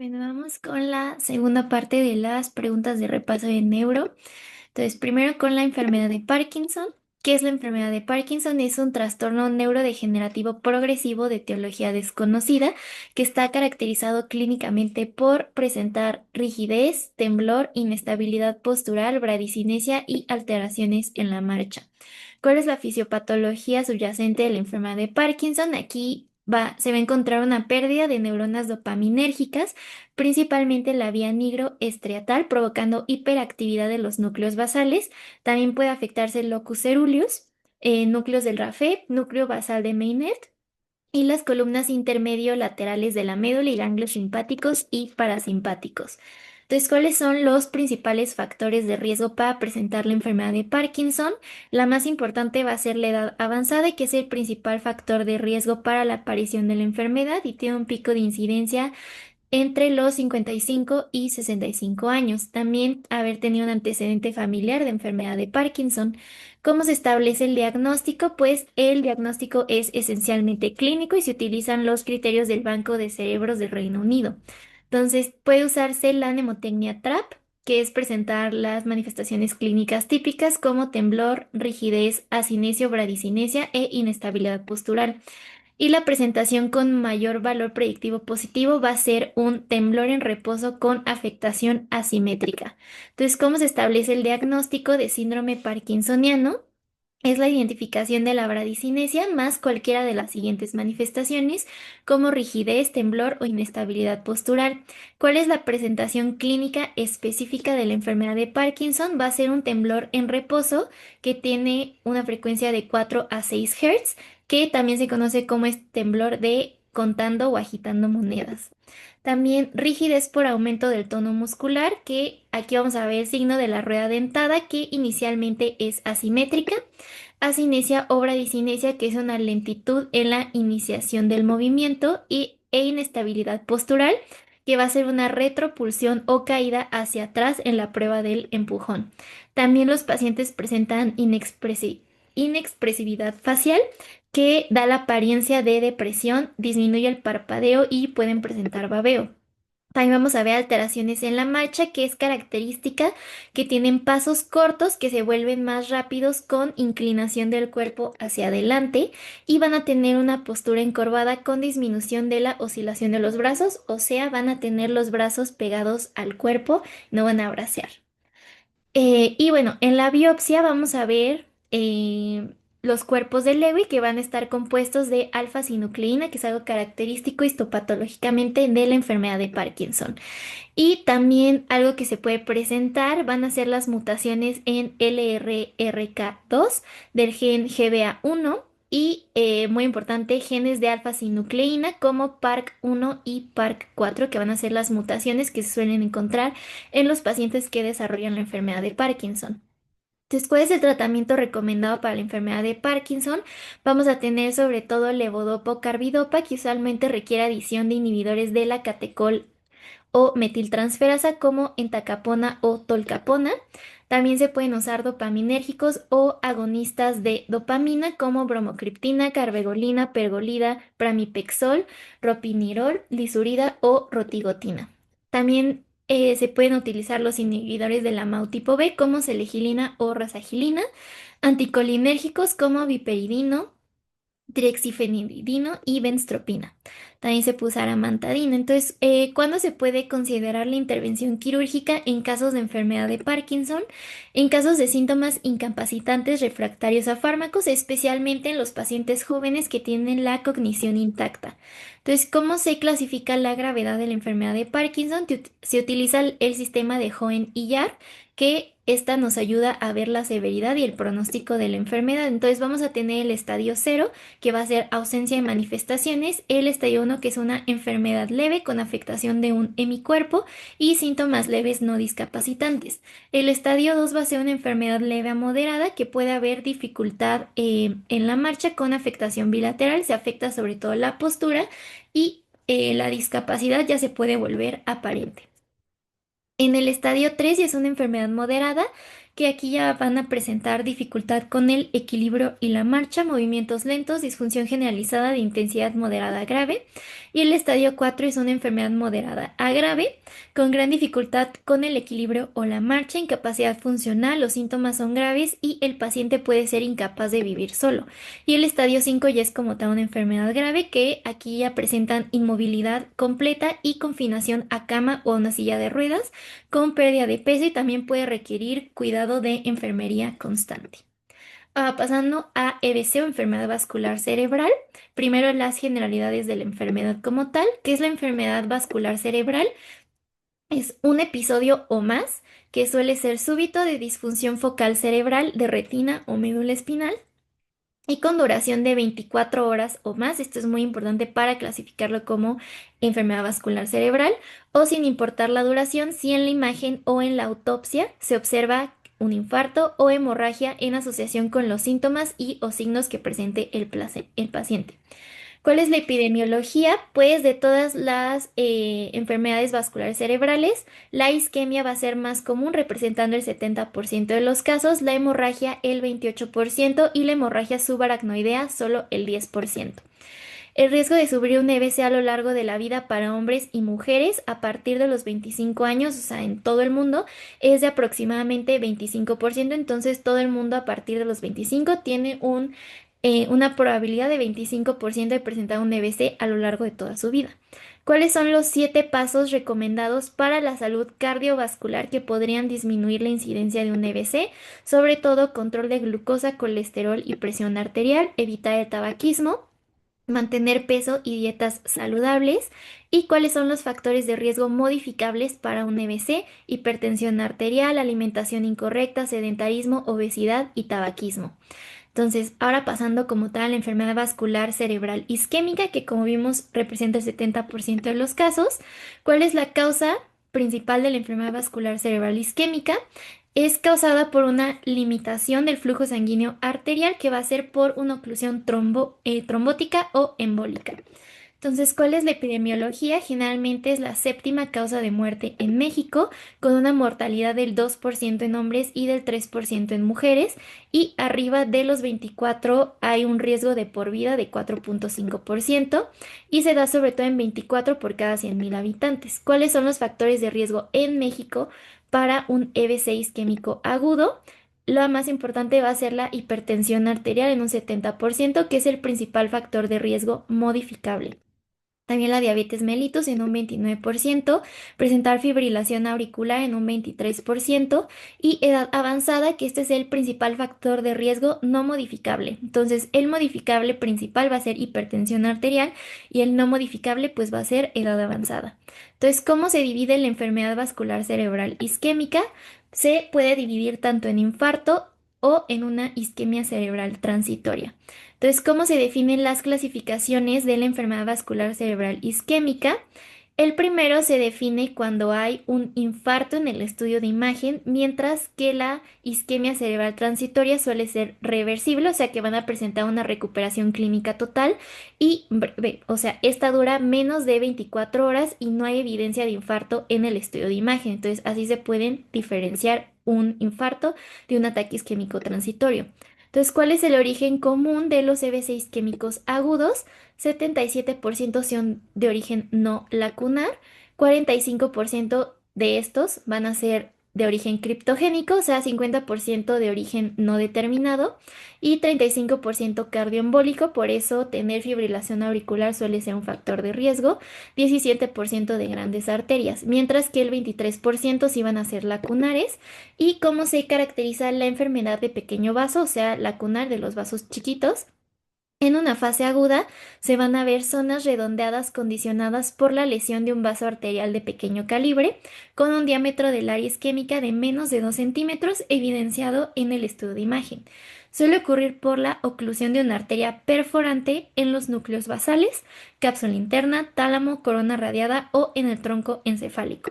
Bueno, vamos con la segunda parte de las preguntas de repaso de neuro. Entonces, primero con la enfermedad de Parkinson. ¿Qué es la enfermedad de Parkinson? Es un trastorno neurodegenerativo progresivo de etiología desconocida que está caracterizado clínicamente por presentar rigidez, temblor, inestabilidad postural, bradicinesia y alteraciones en la marcha. ¿Cuál es la fisiopatología subyacente de la enfermedad de Parkinson? Se va a encontrar una pérdida de neuronas dopaminérgicas, principalmente en la vía nigroestriatal, provocando hiperactividad de los núcleos basales. También puede afectarse el locus coeruleus, núcleos del RAFE, núcleo basal de Maynard y las columnas intermedio-laterales de la médula y ganglios simpáticos y parasimpáticos. Entonces, ¿cuáles son los principales factores de riesgo para presentar la enfermedad de Parkinson? La más importante va a ser la edad avanzada, que es el principal factor de riesgo para la aparición de la enfermedad y tiene un pico de incidencia entre los 55 y 65 años. También haber tenido un antecedente familiar de enfermedad de Parkinson. ¿Cómo se establece el diagnóstico? Pues el diagnóstico es esencialmente clínico y se utilizan los criterios del Banco de Cerebros del Reino Unido. Entonces, puede usarse la mnemotecnia TRAP, que es presentar las manifestaciones clínicas típicas como temblor, rigidez, acinesio, bradicinesia e inestabilidad postural. Y la presentación con mayor valor predictivo positivo va a ser un temblor en reposo con afectación asimétrica. Entonces, ¿cómo se establece el diagnóstico de síndrome parkinsoniano? Es la identificación de la bradicinesia más cualquiera de las siguientes manifestaciones, como rigidez, temblor o inestabilidad postural. ¿Cuál es la presentación clínica específica de la enfermedad de Parkinson? Va a ser un temblor en reposo que tiene una frecuencia de 4 a 6 Hz, que también se conoce como temblor de contando o agitando monedas. También rigidez por aumento del tono muscular, que aquí vamos a ver el signo de la rueda dentada, que inicialmente es asimétrica. Acinesia o bradicinesia, que es una lentitud en la iniciación del movimiento, e inestabilidad postural, que va a ser una retropulsión o caída hacia atrás en la prueba del empujón. También los pacientes presentan inexpresividad facial, que da la apariencia de depresión, disminuye el parpadeo y pueden presentar babeo. También vamos a ver alteraciones en la marcha, que es característica, que tienen pasos cortos que se vuelven más rápidos con inclinación del cuerpo hacia adelante y van a tener una postura encorvada con disminución de la oscilación de los brazos, o sea, van a tener los brazos pegados al cuerpo, no van a bracear. Y bueno, en la biopsia vamos a ver los cuerpos de Lewy, que van a estar compuestos de alfa-sinucleína, que es algo característico histopatológicamente de la enfermedad de Parkinson. Y también algo que se puede presentar van a ser las mutaciones en LRRK2 del gen GBA1 y, muy importante, genes de alfa-sinucleína como PARC1 y PARC4, que van a ser las mutaciones que se suelen encontrar en los pacientes que desarrollan la enfermedad de Parkinson. Entonces, ¿cuál es el tratamiento recomendado para la enfermedad de Parkinson? Vamos a tener sobre todo levodopa o carbidopa, que usualmente requiere adición de inhibidores de la catecol o metiltransferasa como entacapona o tolcapona. También se pueden usar dopaminérgicos o agonistas de dopamina como bromocriptina, carbegolina, pergolida, pramipexol, ropinirol, lisurida o rotigotina. También se pueden utilizar los inhibidores de la MAO tipo B como selegilina o rasagilina, anticolinérgicos como viperidino, trexifenidino y benztropina. También se puede usar amantadina. Entonces, ¿cuándo se puede considerar la intervención quirúrgica en casos de enfermedad de Parkinson? En casos de síntomas incapacitantes refractarios a fármacos, especialmente en los pacientes jóvenes que tienen la cognición intacta. Entonces, ¿cómo se clasifica la gravedad de la enfermedad de Parkinson? Se utiliza el sistema de Hoehn y Yahr, que esta nos ayuda a ver la severidad y el pronóstico de la enfermedad. Entonces, vamos a tener el estadio cero, que va a ser ausencia de manifestaciones, el estadio 1, que es una enfermedad leve con afectación de un hemicuerpo y síntomas leves no discapacitantes. El estadio 2 va a ser una enfermedad leve a moderada, que puede haber dificultad en la marcha con afectación bilateral, se afecta sobre todo la postura y la discapacidad ya se puede volver aparente. En el estadio 3 ya es una enfermedad moderada, que aquí ya van a presentar dificultad con el equilibrio y la marcha, movimientos lentos, disfunción generalizada de intensidad moderada a grave. Y el estadio 4 es una enfermedad moderada a grave, con gran dificultad con el equilibrio o la marcha, incapacidad funcional, los síntomas son graves y el paciente puede ser incapaz de vivir solo. Y el estadio 5 ya es como tal una enfermedad grave que aquí ya presentan inmovilidad completa y confinación a cama o a una silla de ruedas con pérdida de peso y también puede requerir cuidado de enfermería constante. Pasando a EBC o enfermedad vascular cerebral, primero las generalidades de la enfermedad como tal, que es la enfermedad vascular cerebral. Es un episodio o más que suele ser súbito de disfunción focal cerebral de retina o médula espinal y con duración de 24 horas o más. Esto es muy importante para clasificarlo como enfermedad vascular cerebral o sin importar la duración si en la imagen o en la autopsia se observa un infarto o hemorragia en asociación con los síntomas y o signos que presente el paciente. ¿Cuál es la epidemiología? Pues de todas las enfermedades vasculares cerebrales, la isquemia va a ser más común, representando el 70% de los casos, la hemorragia el 28% y la hemorragia subaracnoidea solo el 10%. El riesgo de sufrir un EBC a lo largo de la vida para hombres y mujeres a partir de los 25 años, o sea, en todo el mundo, es de aproximadamente 25%. Entonces, todo el mundo a partir de los 25 tiene una probabilidad de 25% de presentar un EBC a lo largo de toda su vida. ¿Cuáles son los 7 pasos recomendados para la salud cardiovascular que podrían disminuir la incidencia de un EBC? Sobre todo control de glucosa, colesterol y presión arterial, evitar el tabaquismo, mantener peso y dietas saludables. ¿Y cuáles son los factores de riesgo modificables para un EBC? Hipertensión arterial, alimentación incorrecta, sedentarismo, obesidad y tabaquismo. Entonces, ahora pasando como tal a la enfermedad vascular cerebral isquémica, que como vimos representa el 70% de los casos. ¿Cuál es la causa principal de la enfermedad vascular cerebral isquémica? Es causada por una limitación del flujo sanguíneo arterial que va a ser por una oclusión trombótica o embólica. Entonces, ¿cuál es la epidemiología? Generalmente es la séptima causa de muerte en México, con una mortalidad del 2% en hombres y del 3% en mujeres, y arriba de los 24 hay un riesgo de por vida de 4.5% y se da sobre todo en 24 por cada 100.000 habitantes. ¿Cuáles son los factores de riesgo en México para un EBC isquémico agudo? Lo más importante va a ser la hipertensión arterial en un 70%, que es el principal factor de riesgo modificable. También la diabetes mellitus en un 29%, presentar fibrilación auricular en un 23% y edad avanzada, que este es el principal factor de riesgo no modificable. Entonces, el modificable principal va a ser hipertensión arterial y el no modificable pues va a ser edad avanzada. Entonces, ¿cómo se divide la enfermedad vascular cerebral isquémica? Se puede dividir tanto en infarto o en una isquemia cerebral transitoria. Entonces, ¿cómo se definen las clasificaciones de la enfermedad vascular cerebral isquémica? El primero se define cuando hay un infarto en el estudio de imagen, mientras que la isquemia cerebral transitoria suele ser reversible, o sea que van a presentar una recuperación clínica total y breve, o sea, esta dura menos de 24 horas y no hay evidencia de infarto en el estudio de imagen. Entonces, así se pueden diferenciar un infarto de un ataque isquémico transitorio. Entonces, ¿cuál es el origen común de los EBC isquémicos agudos? 77% son de origen no lacunar, 45% de estos van a ser de origen criptogénico, o sea, 50% de origen no determinado y 35% cardioembólico. Por eso tener fibrilación auricular suele ser un factor de riesgo, 17% de grandes arterias, mientras que el 23% sí van a ser lacunares. ¿Y cómo se caracteriza la enfermedad de pequeño vaso, o sea, lacunar de los vasos chiquitos? En una fase aguda se van a ver zonas redondeadas condicionadas por la lesión de un vaso arterial de pequeño calibre con un diámetro del área isquémica de menos de 2 centímetros evidenciado en el estudio de imagen. Suele ocurrir por la oclusión de una arteria perforante en los núcleos basales, cápsula interna, tálamo, corona radiada o en el tronco encefálico.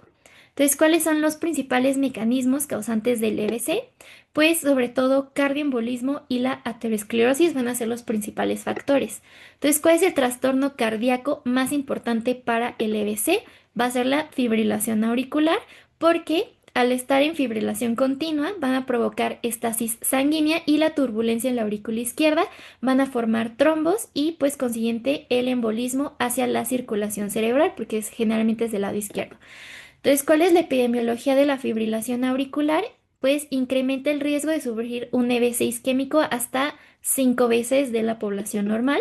Entonces, ¿cuáles son los principales mecanismos causantes del EBC? Pues sobre todo cardioembolismo y la aterosclerosis van a ser los principales factores. Entonces, ¿cuál es el trastorno cardíaco más importante para el EBC? Va a ser la fibrilación auricular porque al estar en fibrilación continua, van a provocar estasis sanguínea y la turbulencia en la aurícula izquierda, van a formar trombos y pues consiguiente el embolismo hacia la circulación cerebral, porque generalmente es del lado izquierdo. Entonces, ¿cuál es la epidemiología de la fibrilación auricular? Pues incrementa el riesgo de sufrir un EBC isquémico hasta 5 veces de la población normal.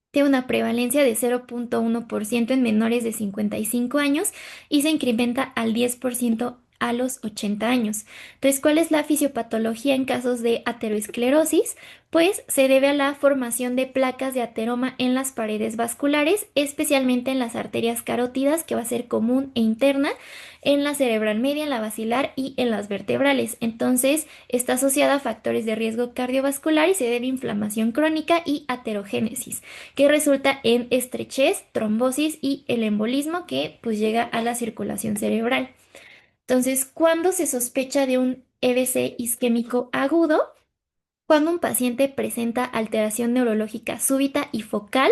Tiene una prevalencia de 0,1% en menores de 55 años y se incrementa al 10% a los 80 años. Entonces, ¿cuál es la fisiopatología en casos de ateroesclerosis? Pues se debe a la formación de placas de ateroma en las paredes vasculares, especialmente en las arterias carótidas, que va a ser común e interna, en la cerebral media, en la basilar y en las vertebrales. Entonces, está asociada a factores de riesgo cardiovascular y se debe a inflamación crónica y aterogénesis, que resulta en estrechez, trombosis y el embolismo que pues llega a la circulación cerebral. Entonces, ¿cuándo se sospecha de un EBC isquémico agudo? Cuando un paciente presenta alteración neurológica súbita y focal,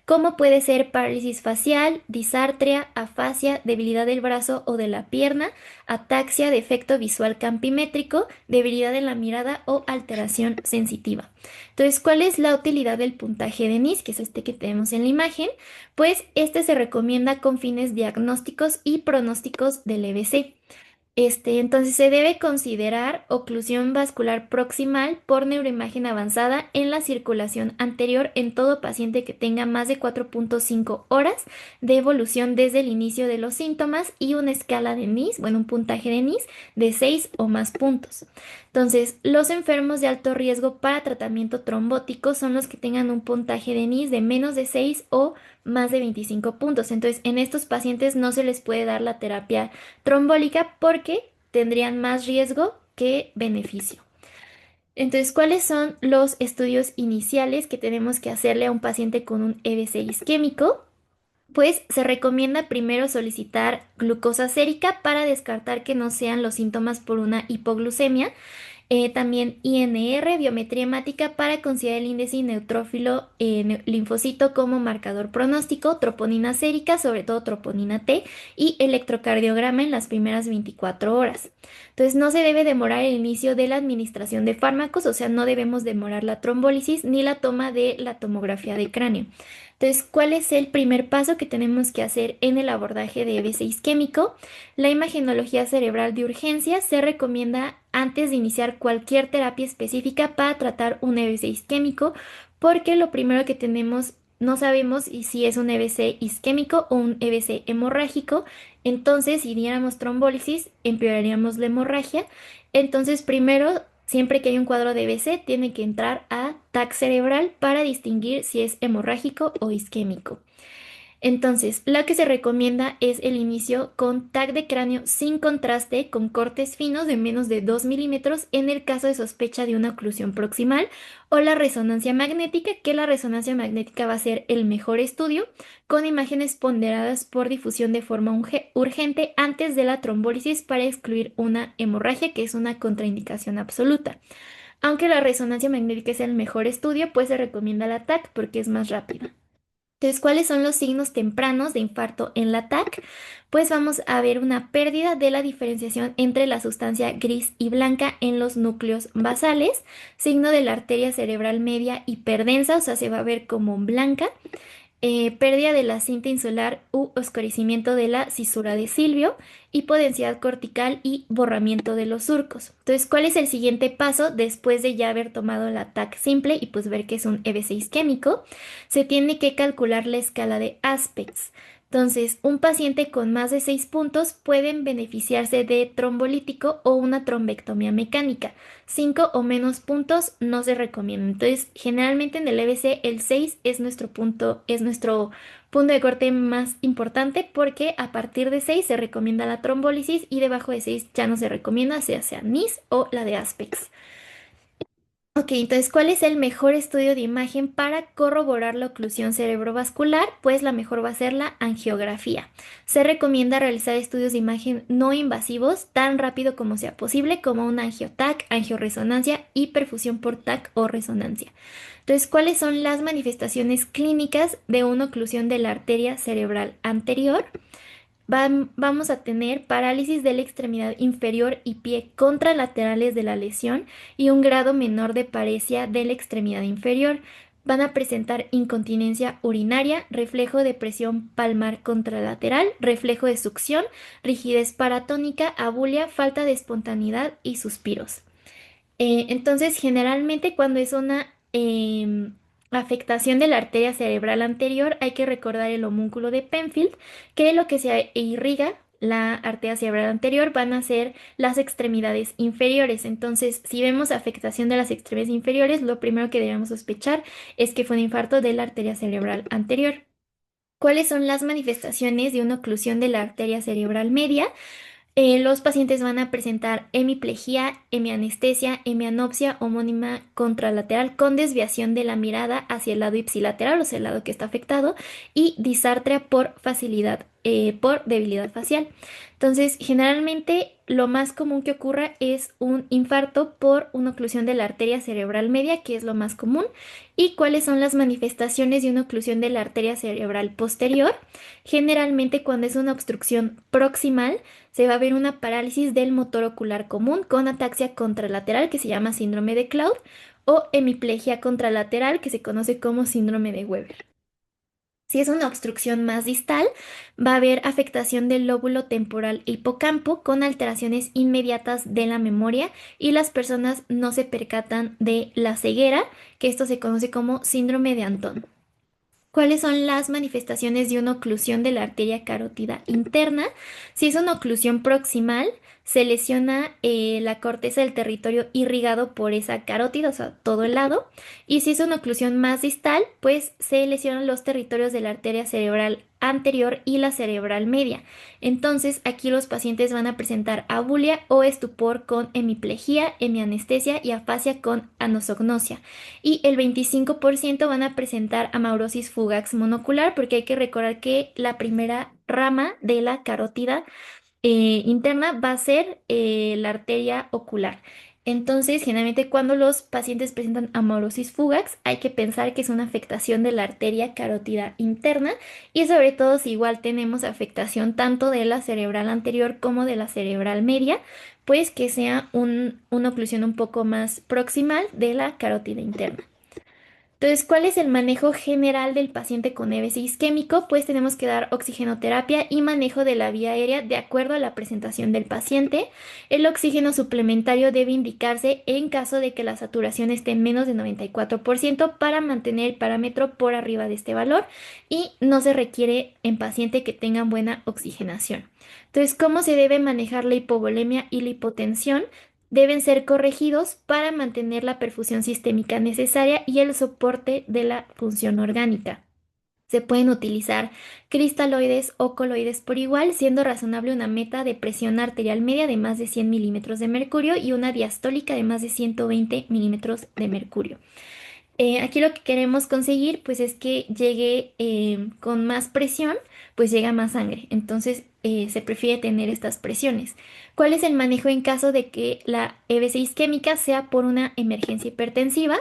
como puede ser parálisis facial, disartria, afasia, debilidad del brazo o de la pierna, ataxia, defecto visual campimétrico, debilidad en la mirada o alteración sensitiva. Entonces, ¿cuál es la utilidad del puntaje de NIS, que es este que tenemos en la imagen? Pues este se recomienda con fines diagnósticos y pronósticos del EBC. Entonces se debe considerar oclusión vascular proximal por neuroimagen avanzada en la circulación anterior en todo paciente que tenga más de 4,5 horas de evolución desde el inicio de los síntomas y una escala de NIS, bueno, un puntaje de NIS de 6 o más puntos. Entonces, los enfermos de alto riesgo para tratamiento trombótico son los que tengan un puntaje de NIS de menos de 6 o más de 25 puntos. Entonces, en estos pacientes no se les puede dar la terapia trombólica porque tendrían más riesgo que beneficio. Entonces, ¿cuáles son los estudios iniciales que tenemos que hacerle a un paciente con un EBC isquémico? Pues se recomienda primero solicitar glucosa sérica para descartar que no sean los síntomas por una hipoglucemia. También INR, biometría hemática, para considerar el índice neutrófilo linfocito como marcador pronóstico, troponina sérica, sobre todo troponina T, y electrocardiograma en las primeras 24 horas. Entonces, no se debe demorar el inicio de la administración de fármacos, o sea, no debemos demorar la trombólisis ni la toma de la tomografía de cráneo. Entonces, ¿cuál es el primer paso que tenemos que hacer en el abordaje de EBC isquémico? La imagenología cerebral de urgencia se recomienda antes de iniciar cualquier terapia específica para tratar un EBC isquémico, porque lo primero que tenemos, no sabemos si es un EBC isquémico o un EBC hemorrágico. Entonces, si diéramos trombólisis, empeoraríamos la hemorragia. Entonces, primero, siempre que hay un cuadro de EBC, tiene que entrar a TAC cerebral para distinguir si es hemorrágico o isquémico. Entonces, lo que se recomienda es el inicio con TAC de cráneo sin contraste, con cortes finos de menos de 2 milímetros en el caso de sospecha de una oclusión proximal, o la resonancia magnética, que la resonancia magnética va a ser el mejor estudio, con imágenes ponderadas por difusión de forma urgente antes de la trombólisis para excluir una hemorragia, que es una contraindicación absoluta. Aunque la resonancia magnética es el mejor estudio, pues se recomienda la TAC porque es más rápida. Entonces, ¿cuáles son los signos tempranos de infarto en la TAC? Pues vamos a ver una pérdida de la diferenciación entre la sustancia gris y blanca en los núcleos basales, signo de la arteria cerebral media hiperdensa, o sea, se va a ver como blanca, pérdida de la cinta insular u oscurecimiento de la cisura de Silvio, hipodensidad cortical y borramiento de los surcos. Entonces, ¿cuál es el siguiente paso después de ya haber tomado la TAC simple y pues ver que es un EBC isquémico? Se tiene que calcular la escala de Aspects. Entonces, un paciente con más de 6 puntos pueden beneficiarse de trombolítico o una trombectomía mecánica. 5 o menos puntos no se recomienda. Entonces, generalmente en el EBC el 6 es nuestro punto de corte más importante porque a partir de 6 se recomienda la trombólisis y debajo de 6 ya no se recomienda, sea NIS o la de Aspex. Ok, entonces, ¿cuál es el mejor estudio de imagen para corroborar la oclusión cerebrovascular? Pues la mejor va a ser la angiografía. Se recomienda realizar estudios de imagen no invasivos tan rápido como sea posible, como una angiotac, angioresonancia y perfusión por TAC o resonancia. Entonces, ¿cuáles son las manifestaciones clínicas de una oclusión de la arteria cerebral anterior? vamos a tener parálisis de la extremidad inferior y pie contralaterales de la lesión y un grado menor de paresia de la extremidad inferior. Van a presentar incontinencia urinaria, reflejo de presión palmar contralateral, reflejo de succión, rigidez paratónica, abulia, falta de espontaneidad y suspiros. Entonces, generalmente cuando es una afectación de la arteria cerebral anterior, hay que recordar el homúnculo de Penfield, que lo que se irriga la arteria cerebral anterior van a ser las extremidades inferiores. Entonces, si vemos afectación de las extremidades inferiores, lo primero que debemos sospechar es que fue un infarto de la arteria cerebral anterior. ¿Cuáles son las manifestaciones de una oclusión de la arteria cerebral media? Los pacientes van a presentar hemiplegia, hemianestesia, hemianopsia homónima contralateral con desviación de la mirada hacia el lado ipsilateral, o sea, el lado que está afectado, y disartria por facilidad, por debilidad facial. Entonces, generalmente lo más común que ocurra es un infarto por una oclusión de la arteria cerebral media, que es lo más común. ¿Y cuáles son las manifestaciones de una oclusión de la arteria cerebral posterior? Generalmente cuando es una obstrucción proximal, se va a ver una parálisis del motor ocular común con ataxia contralateral que se llama síndrome de Claude o hemiplegia contralateral que se conoce como síndrome de Weber. Si es una obstrucción más distal, va a haber afectación del lóbulo temporal e hipocampo con alteraciones inmediatas de la memoria y las personas no se percatan de la ceguera, que esto se conoce como síndrome de Anton. ¿Cuáles son las manifestaciones de una oclusión de la arteria carótida interna? Si es una oclusión proximal, se lesiona la corteza del territorio irrigado por esa carótida, o sea, todo el lado. Y si es una oclusión más distal, pues se lesionan los territorios de la arteria cerebral anterior y la cerebral media. Entonces, aquí los pacientes van a presentar abulia o estupor con hemiplegia, hemianestesia y afasia con anosognosia. Y el 25% van a presentar amaurosis fugax monocular, porque hay que recordar que la primera rama de la carótida interna va a ser la arteria ocular. Entonces, generalmente cuando los pacientes presentan amaurosis fugax, hay que pensar que es una afectación de la arteria carótida interna y sobre todo si igual tenemos afectación tanto de la cerebral anterior como de la cerebral media, pues que sea una oclusión un poco más proximal de la carótida interna. Entonces, ¿cuál es el manejo general del paciente con EBC isquémico? Pues tenemos que dar oxigenoterapia y manejo de la vía aérea de acuerdo a la presentación del paciente. El oxígeno suplementario debe indicarse en caso de que la saturación esté en menos de 94% para mantener el parámetro por arriba de este valor y no se requiere en paciente que tengan buena oxigenación. Entonces, ¿cómo se debe manejar la hipovolemia y la hipotensión? Deben ser corregidos para mantener la perfusión sistémica necesaria y el soporte de la función orgánica. Se pueden utilizar cristaloides o coloides por igual, siendo razonable una meta de presión arterial media de más de 100 milímetros de mercurio y una diastólica de más de 120 milímetros de mercurio. Aquí lo que queremos conseguir pues es que llegue con más presión, pues llega más sangre. Entonces se prefiere tener estas presiones. ¿Cuál es el manejo en caso de que la EBC isquémica sea por una emergencia hipertensiva?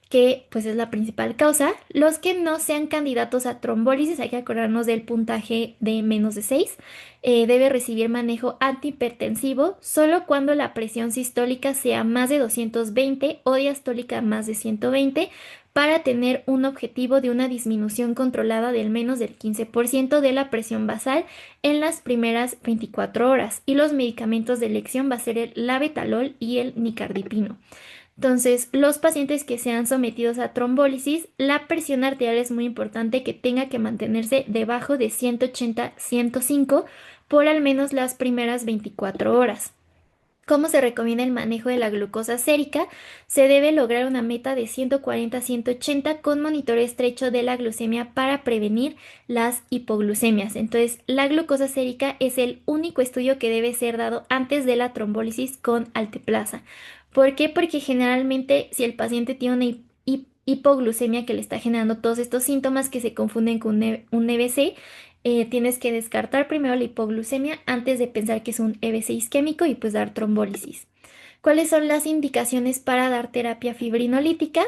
Que pues es la principal causa. Los que no sean candidatos a trombólisis, hay que acordarnos del puntaje de menos de 6, debe recibir manejo antihipertensivo solo cuando la presión sistólica sea más de 220 o diastólica más de 120 para tener un objetivo de una disminución controlada del menos del 15% de la presión basal en las primeras 24 horas. Y los medicamentos de elección va a ser el labetalol y el nicardipino. Entonces, los pacientes que sean sometidos a trombólisis, la presión arterial es muy importante que tenga que mantenerse debajo de 180-105 por al menos las primeras 24 horas. ¿Cómo se recomienda el manejo de la glucosa sérica? Se debe lograr una meta de 140-180 con monitoreo estrecho de la glucemia para prevenir las hipoglucemias. Entonces, la glucosa sérica es el único estudio que debe ser dado antes de la trombólisis con alteplasa. ¿Por qué? Porque generalmente si el paciente tiene una hipoglucemia que le está generando todos estos síntomas que se confunden con un EBC, tienes que descartar primero la hipoglucemia antes de pensar que es un EBC isquémico y pues dar trombólisis. ¿Cuáles son las indicaciones para dar terapia fibrinolítica?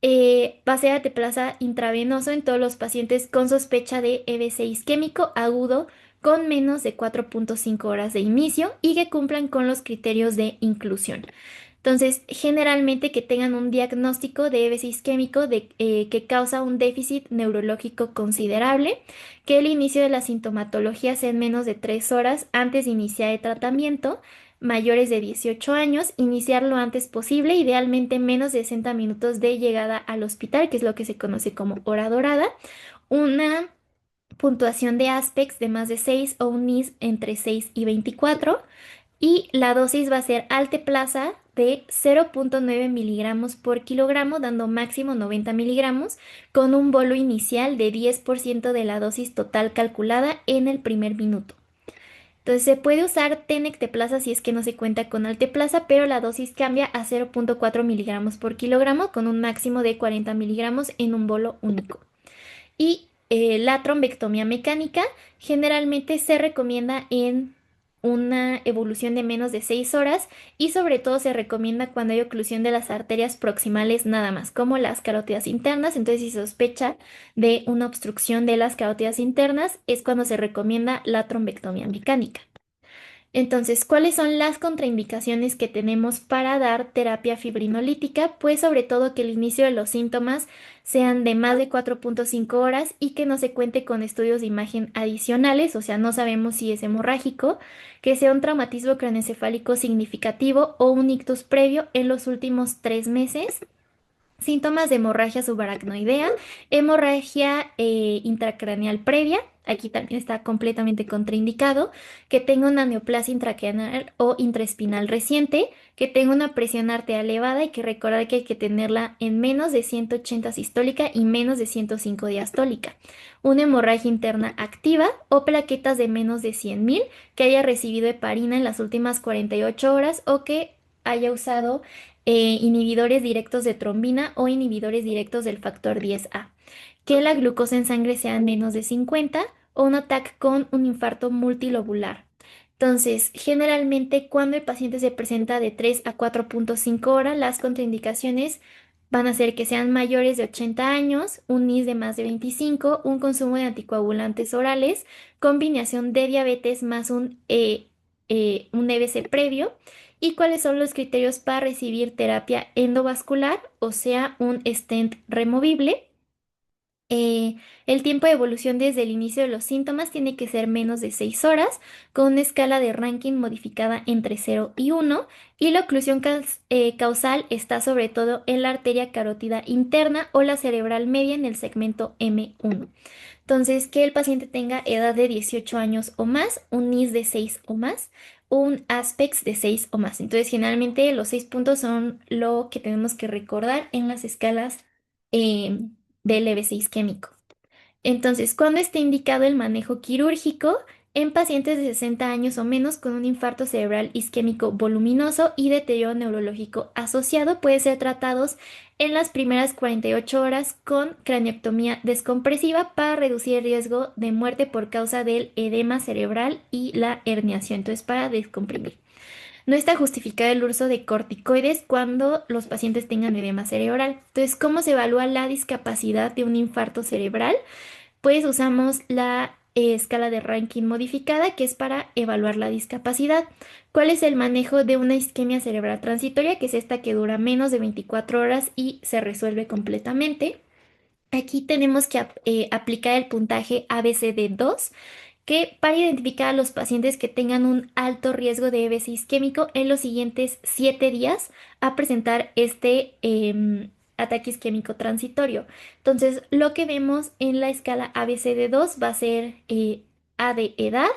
Va a ser teplasa intravenoso en todos los pacientes con sospecha de EBC isquémico agudo con menos de 4.5 horas de inicio y que cumplan con los criterios de inclusión. Entonces, generalmente que tengan un diagnóstico de EBC isquémico que causa un déficit neurológico considerable, que el inicio de la sintomatología sea en menos de 3 horas antes de iniciar el tratamiento, mayores de 18 años, iniciar lo antes posible, idealmente menos de 60 minutos de llegada al hospital, que es lo que se conoce como hora dorada, una puntuación de ASPEX de más de 6 o un NIS entre 6 y 24 y la dosis va a ser alteplasa de 0.9 miligramos por kilogramo, dando máximo 90 miligramos, con un bolo inicial de 10% de la dosis total calculada en el primer minuto. Entonces se puede usar tenecteplasa si es que no se cuenta con alteplasa, pero la dosis cambia a 0.4 miligramos por kilogramo con un máximo de 40 miligramos en un bolo único. Y la trombectomía mecánica generalmente se recomienda en una evolución de menos de 6 horas y sobre todo se recomienda cuando hay oclusión de las arterias proximales nada más, como las carótidas internas. Entonces, si se sospecha de una obstrucción de las carótidas internas, es cuando se recomienda la trombectomía mecánica. Entonces, ¿cuáles son las contraindicaciones que tenemos para dar terapia fibrinolítica? Pues sobre todo que el inicio de los síntomas sean de más de 4.5 horas y que no se cuente con estudios de imagen adicionales, o sea, no sabemos si es hemorrágico, que sea un traumatismo craneoencefálico significativo o un ictus previo en los últimos 3 meses. Síntomas de hemorragia subaracnoidea, hemorragia intracraneal previa, aquí también está completamente contraindicado, que tenga una neoplasia intracraneal o intraespinal reciente, que tenga una presión arterial elevada y que recordar que hay que tenerla en menos de 180 sistólica y menos de 105 diastólica. Una hemorragia interna activa o plaquetas de menos de 100.000, que haya recibido heparina en las últimas 48 horas o que haya usado inhibidores directos de trombina o inhibidores directos del factor 10A. Que la glucosa en sangre sea menos de 50 o un ataque con un infarto multilobular. Entonces, generalmente cuando el paciente se presenta de 3 a 4.5 horas, las contraindicaciones van a ser que sean mayores de 80 años, un NIS de más de 25, un consumo de anticoagulantes orales, combinación de diabetes más un EBC previo y cuáles son los criterios para recibir terapia endovascular, o sea, un stent removible. Eh, el tiempo de evolución desde el inicio de los síntomas tiene que ser menos de 6 horas, con una escala de ranking modificada entre 0 y 1, y la oclusión causal está sobre todo en la arteria carótida interna o la cerebral media en el segmento M1. Entonces, que el paciente tenga edad de 18 años o más, un NIS de 6 o más, un ASPEX de 6 o más. Entonces, generalmente los 6 puntos son lo que tenemos que recordar en las escalas eh, del EBC isquémico. Entonces, ¿cuándo está indicado el manejo quirúrgico? En pacientes de 60 años o menos con un infarto cerebral isquémico voluminoso y deterioro neurológico asociado, puede ser tratados en las primeras 48 horas con craneectomía descompresiva para reducir el riesgo de muerte por causa del edema cerebral y la herniación, entonces para descomprimir. No está justificado el uso de corticoides cuando los pacientes tengan edema cerebral. Entonces, ¿cómo se evalúa la discapacidad de un infarto cerebral? Pues usamos la escala de ranking modificada, que es para evaluar la discapacidad. ¿Cuál es el manejo de una isquemia cerebral transitoria? Que es esta que dura menos de 24 horas y se resuelve completamente. Aquí tenemos que aplicar el puntaje ABCD2, que para identificar a los pacientes que tengan un alto riesgo de EBC isquémico en los siguientes 7 días a presentar este ataque isquémico transitorio. Entonces, lo que vemos en la escala ABCD2 va a ser A de edad,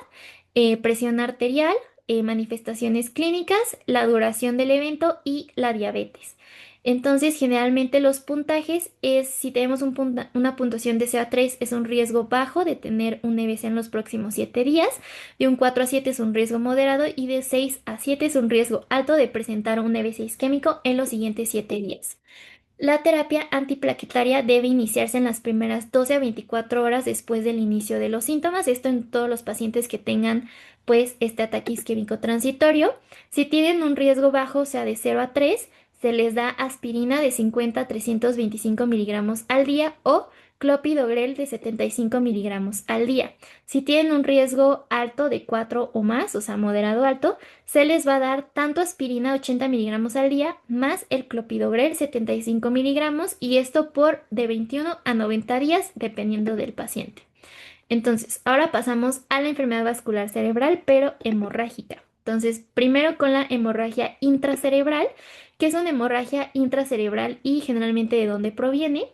presión arterial, manifestaciones clínicas, la duración del evento y la diabetes. Entonces, generalmente los puntajes es, si tenemos una puntuación de 0 a 3, es un riesgo bajo de tener un EBC en los próximos 7 días, de un 4 a 7 es un riesgo moderado y de 6 a 7 es un riesgo alto de presentar un EBC isquémico en los siguientes 7 días. La terapia antiplaquetaria debe iniciarse en las primeras 12 a 24 horas después del inicio de los síntomas, esto en todos los pacientes que tengan pues este ataque isquémico transitorio. Si tienen un riesgo bajo, o sea de 0 a 3, se les da aspirina de 50 a 325 miligramos al día o clopidogrel de 75 miligramos al día. Si tienen un riesgo alto de 4 o más, o sea, moderado alto, se les va a dar tanto aspirina 80 miligramos al día más el clopidogrel 75 miligramos y esto por de 21 a 90 días dependiendo del paciente. Entonces, ahora pasamos a la enfermedad vascular cerebral, pero hemorrágica. Entonces, primero con la hemorragia intracerebral, que es una hemorragia intracerebral y generalmente de dónde proviene.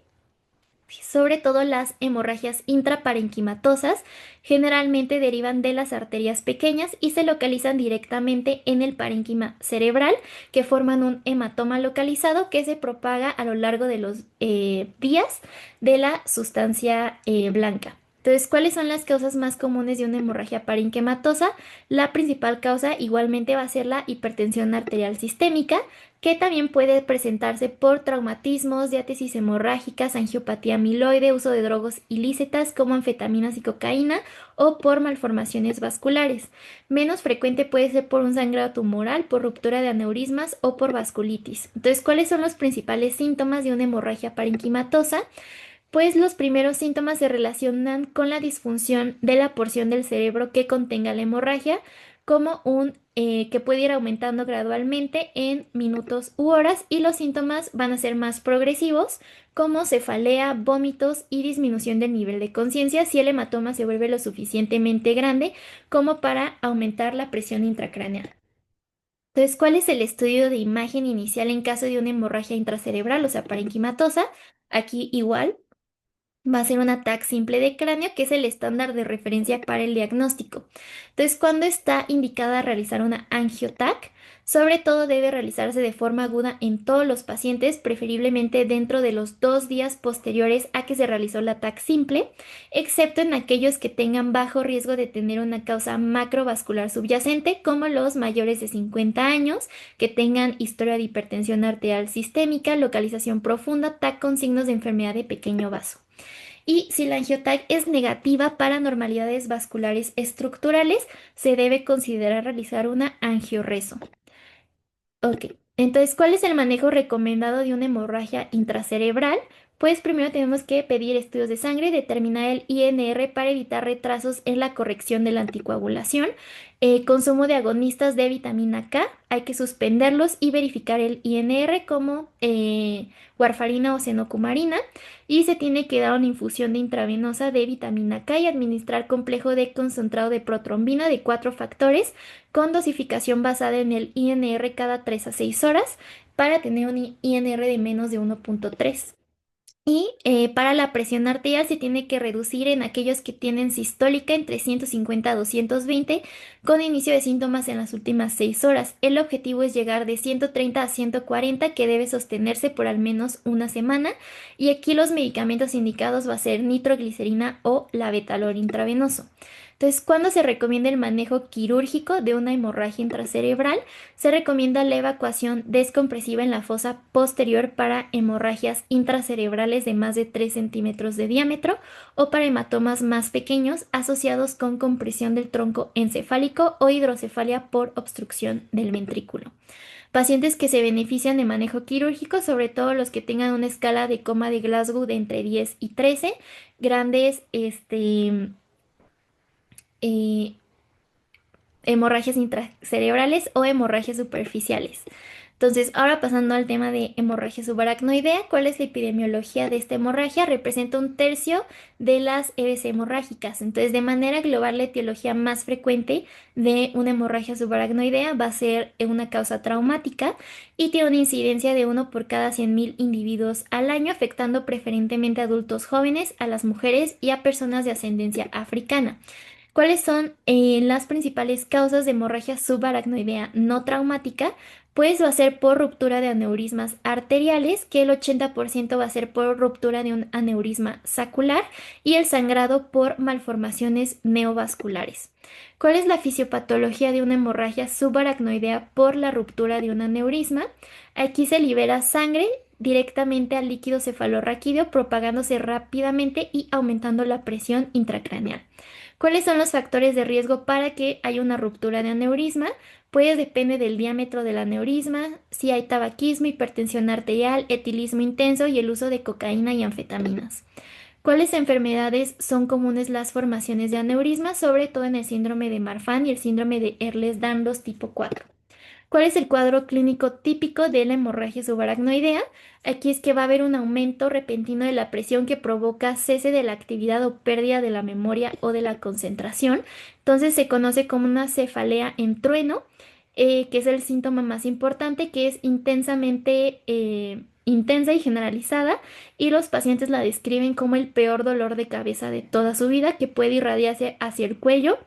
Sobre todo las hemorragias intraparenquimatosas generalmente derivan de las arterias pequeñas y se localizan directamente en el parénquima cerebral, que forman un hematoma localizado que se propaga a lo largo de los días de la sustancia blanca. Entonces, ¿cuáles son las causas más comunes de una hemorragia parenquimatosa? La principal causa igualmente va a ser la hipertensión arterial sistémica, que también puede presentarse por traumatismos, diátesis hemorrágicas, angiopatía amiloide, uso de drogas ilícitas como anfetaminas y cocaína o por malformaciones vasculares. Menos frecuente puede ser por un sangrado tumoral, por ruptura de aneurismas o por vasculitis. Entonces, ¿cuáles son los principales síntomas de una hemorragia parenquimatosa? Pues los primeros síntomas se relacionan con la disfunción de la porción del cerebro que contenga la hemorragia, como que puede ir aumentando gradualmente en minutos u horas, y los síntomas van a ser más progresivos, como cefalea, vómitos y disminución del nivel de conciencia si el hematoma se vuelve lo suficientemente grande como para aumentar la presión intracraneal. Entonces, ¿cuál es el estudio de imagen inicial en caso de una hemorragia intracerebral, o sea, parenquimatosa? Aquí igual va a ser un TAC simple de cráneo, que es el estándar de referencia para el diagnóstico. Entonces, cuando está indicada realizar una angio-TAC, sobre todo debe realizarse de forma aguda en todos los pacientes, preferiblemente dentro de los 2 días posteriores a que se realizó la TAC simple, excepto en aquellos que tengan bajo riesgo de tener una causa macrovascular subyacente, como los mayores de 50 años, que tengan historia de hipertensión arterial sistémica, localización profunda, TAC con signos de enfermedad de pequeño vaso. Y si la angioTAC es negativa para anormalidades vasculares estructurales, se debe considerar realizar una angioreso. Ok, entonces, ¿cuál es el manejo recomendado de una hemorragia intracerebral? Pues primero tenemos que pedir estudios de sangre, determinar el INR para evitar retrasos en la corrección de la anticoagulación, consumo de agonistas de vitamina K, hay que suspenderlos y verificar el INR como warfarina o cenocumarina, y se tiene que dar una infusión de intravenosa de vitamina K y administrar complejo de concentrado de protrombina de 4 factores con dosificación basada en el INR cada 3 a 6 horas para tener un INR de menos de 1.3. Y para la presión arterial se tiene que reducir en aquellos que tienen sistólica entre 150 a 220 con inicio de síntomas en las últimas 6 horas. El objetivo es llegar de 130 a 140, que debe sostenerse por al menos una semana. Y aquí los medicamentos indicados va a ser nitroglicerina o labetalol intravenoso. Entonces, ¿cuándo se recomienda el manejo quirúrgico de una hemorragia intracerebral? Se recomienda la evacuación descompresiva en la fosa posterior para hemorragias intracerebrales de más de 3 centímetros de diámetro o para hematomas más pequeños asociados con compresión del tronco encefálico o hidrocefalia por obstrucción del ventrículo. Pacientes que se benefician de manejo quirúrgico, sobre todo los que tengan una escala de coma de Glasgow de entre 10 y 13, grandes, eh, hemorragias intracerebrales o hemorragias superficiales. Entonces, ahora pasando al tema de hemorragia subaracnoidea, ¿cuál es la epidemiología de esta hemorragia? Representa 1/3 de las EBC hemorrágicas. Entonces, de manera global, la etiología más frecuente de una hemorragia subaracnoidea va a ser una causa traumática y tiene una incidencia de 1 por cada 100.000 individuos al año, afectando preferentemente a adultos jóvenes, a las mujeres y a personas de ascendencia africana. ¿Cuáles son las principales causas de hemorragia subaracnoidea no traumática? Pues va a ser por ruptura de aneurismas arteriales, que el 80% va a ser por ruptura de un aneurisma sacular, y el sangrado por malformaciones neovasculares. ¿Cuál es la fisiopatología de una hemorragia subaracnoidea por la ruptura de un aneurisma? Aquí se libera sangre directamente al líquido cefalorraquídeo, propagándose rápidamente y aumentando la presión intracraneal. ¿Cuáles son los factores de riesgo para que haya una ruptura de aneurisma? Pues depende del diámetro del aneurisma, si hay tabaquismo, hipertensión arterial, etilismo intenso y el uso de cocaína y anfetaminas. ¿Cuáles enfermedades son comunes las formaciones de aneurisma, sobre todo en el síndrome de Marfan y el síndrome de Ehlers-Danlos tipo 4? ¿Cuál es el cuadro clínico típico de la hemorragia subaracnoidea? Aquí es que va a haber un aumento repentino de la presión que provoca cese de la actividad o pérdida de la memoria o de la concentración. Entonces se conoce como una cefalea en trueno, que es el síntoma más importante, que es intensamente intensa y generalizada, y los pacientes la describen como el peor dolor de cabeza de toda su vida, que puede irradiarse hacia el cuello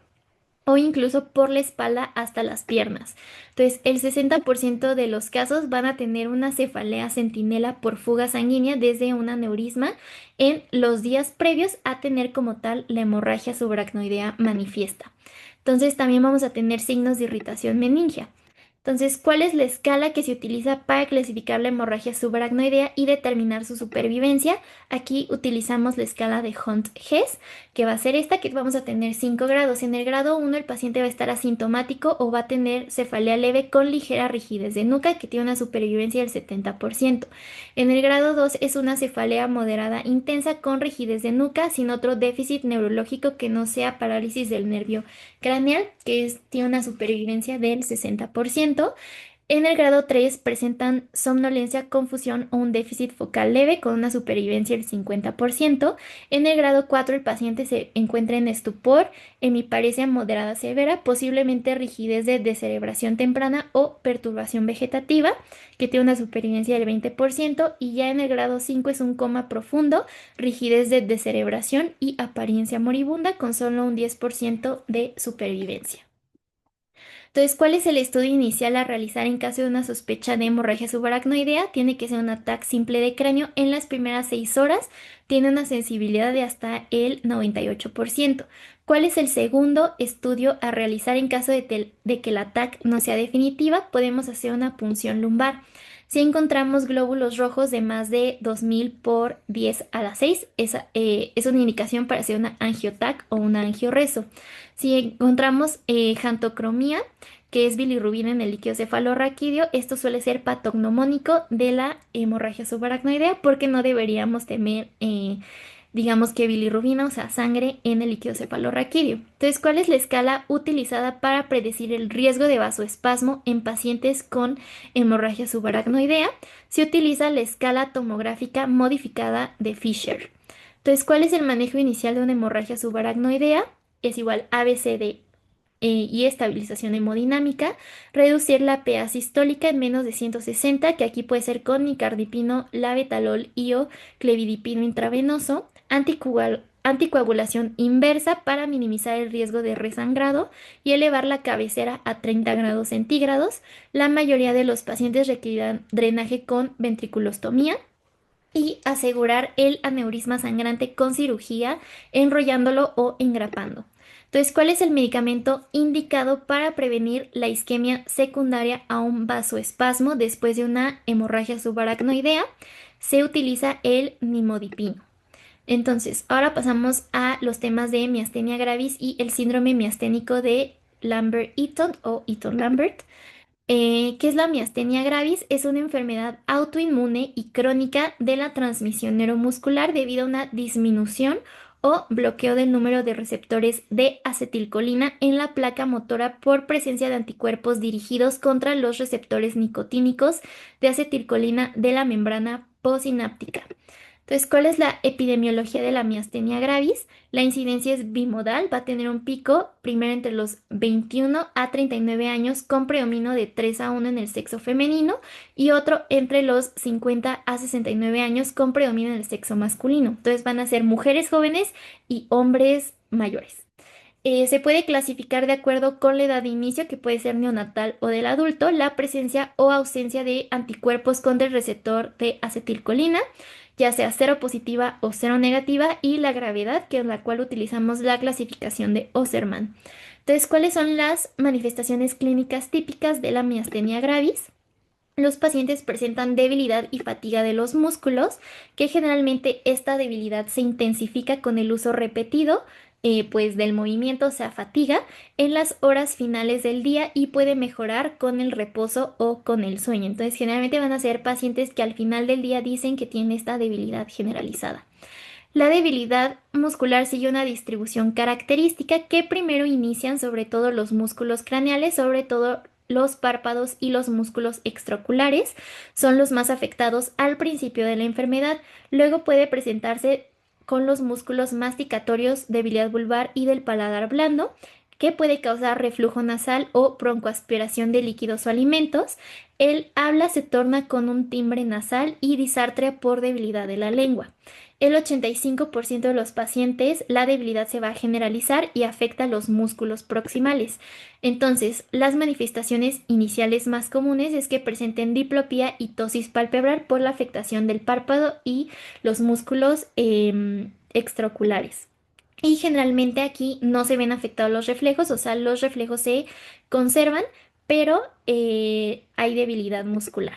o incluso por la espalda hasta las piernas. Entonces, el 60% de los casos van a tener una cefalea centinela por fuga sanguínea desde un aneurisma en los días previos a tener como tal la hemorragia subaracnoidea manifiesta. Entonces, también vamos a tener signos de irritación meningia. Entonces, ¿cuál es la escala que se utiliza para clasificar la hemorragia subaracnoidea y determinar su supervivencia? Aquí utilizamos la escala de Hunt-Hess, que va a ser esta, que vamos a tener 5 grados. En el grado 1 el paciente va a estar asintomático o va a tener cefalea leve con ligera rigidez de nuca, que tiene una supervivencia del 70%. En el grado 2 es una cefalea moderada intensa con rigidez de nuca, sin otro déficit neurológico que no sea parálisis del nervio craneal, tiene una supervivencia del 60%. En el grado 3 presentan somnolencia, confusión o un déficit focal leve con una supervivencia del 50%. En el grado 4 el paciente se encuentra en estupor, hemiparesia moderada severa, posiblemente rigidez de descerebración temprana o perturbación vegetativa, que tiene una supervivencia del 20%. Y ya en el grado 5 es un coma profundo, rigidez de descerebración y apariencia moribunda con solo un 10% de supervivencia. Entonces, ¿cuál es el estudio inicial a realizar en caso de una sospecha de hemorragia subaracnoidea? Tiene que ser un ataque simple de cráneo en las primeras 6 horas. Tiene una sensibilidad de hasta el 98%. ¿Cuál es el segundo estudio a realizar en caso de que el ataque no sea definitiva? Podemos hacer una punción lumbar. Si encontramos glóbulos rojos de más de 2000 por 10 a la 6, esa es una indicación para hacer una angiotac o una angioreso. Si encontramos xantocromía, que es bilirrubina en el líquido cefalorraquídeo, esto suele ser patognomónico de la hemorragia subaracnoidea porque no deberíamos tener, digamos que bilirrubina, o sea, sangre en el líquido cefalorraquídeo. Entonces, ¿cuál es la escala utilizada para predecir el riesgo de vasoespasmo en pacientes con hemorragia subaracnoidea? Se utiliza la escala tomográfica modificada de Fisher. Entonces, ¿cuál es el manejo inicial de una hemorragia subaracnoidea? Es igual ABCD y estabilización hemodinámica, reducir la PA sistólica en menos de 160, que aquí puede ser con nicardipino, labetalol y o clevidipino intravenoso, anticoagulación inversa para minimizar el riesgo de resangrado y elevar la cabecera a 30 grados centígrados. La mayoría de los pacientes requerirán drenaje con ventriculostomía y asegurar el aneurisma sangrante con cirugía, enrollándolo o engrapando. Entonces, ¿cuál es el medicamento indicado para prevenir la isquemia secundaria a un vasoespasmo después de una hemorragia subaracnoidea? Se utiliza el nimodipino. Entonces, ahora pasamos a los temas de miastenia gravis y el síndrome miasténico de Lambert-Eaton o Eaton-Lambert. ¿Qué es la miastenia gravis? Es una enfermedad autoinmune y crónica de la transmisión neuromuscular debido a una disminución o bloqueo del número de receptores de acetilcolina en la placa motora por presencia de anticuerpos dirigidos contra los receptores nicotínicos de acetilcolina de la membrana postsináptica. Entonces, ¿cuál es la epidemiología de la miastenia gravis? La incidencia es bimodal, va a tener un pico primero entre los 21 a 39 años con predominio de 3 a 1 en el sexo femenino y otro entre los 50 a 69 años con predominio en el sexo masculino. Entonces van a ser mujeres jóvenes y hombres mayores. Se puede clasificar de acuerdo con la edad de inicio, que puede ser neonatal o del adulto, la presencia o ausencia de anticuerpos contra el receptor de acetilcolina, ya sea cero positiva o cero negativa, y la gravedad, que es la cual utilizamos la clasificación de Osserman. Entonces, ¿cuáles son las manifestaciones clínicas típicas de la miastenia gravis? Los pacientes presentan debilidad y fatiga de los músculos, que generalmente esta debilidad se intensifica con el uso repetido pues del movimiento, o sea, fatiga, en las horas finales del día y puede mejorar con el reposo o con el sueño. Entonces, generalmente van a ser pacientes que al final del día dicen que tienen esta debilidad generalizada. La debilidad muscular sigue una distribución característica que primero inician sobre todo los músculos craneales, sobre todo los párpados y los músculos extraoculares son los más afectados al principio de la enfermedad. Luego puede presentarse con los músculos masticatorios, debilidad vulvar y del paladar blando, que puede causar reflujo nasal o broncoaspiración de líquidos o alimentos. El habla se torna con un timbre nasal y disartria por debilidad de la lengua. El 85% de los pacientes, la debilidad se va a generalizar y afecta los músculos proximales. Entonces, las manifestaciones iniciales más comunes es que presenten diplopía y tosis palpebral por la afectación del párpado y los músculos extraoculares. Y generalmente aquí no se ven afectados los reflejos, o sea, los reflejos se conservan, pero hay debilidad muscular.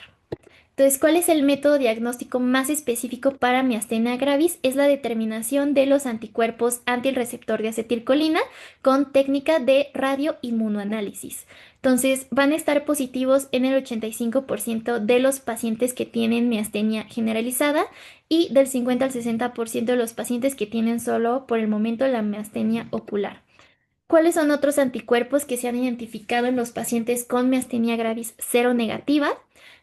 Entonces, ¿cuál es el método diagnóstico más específico para miastenia gravis? Es la determinación de los anticuerpos anti el receptor de acetilcolina con técnica de radioinmunoanálisis. Entonces, van a estar positivos en el 85% de los pacientes que tienen miastenia generalizada y del 50 al 60% de los pacientes que tienen solo por el momento la miastenia ocular. ¿Cuáles son otros anticuerpos que se han identificado en los pacientes con miastenia gravis cero negativa?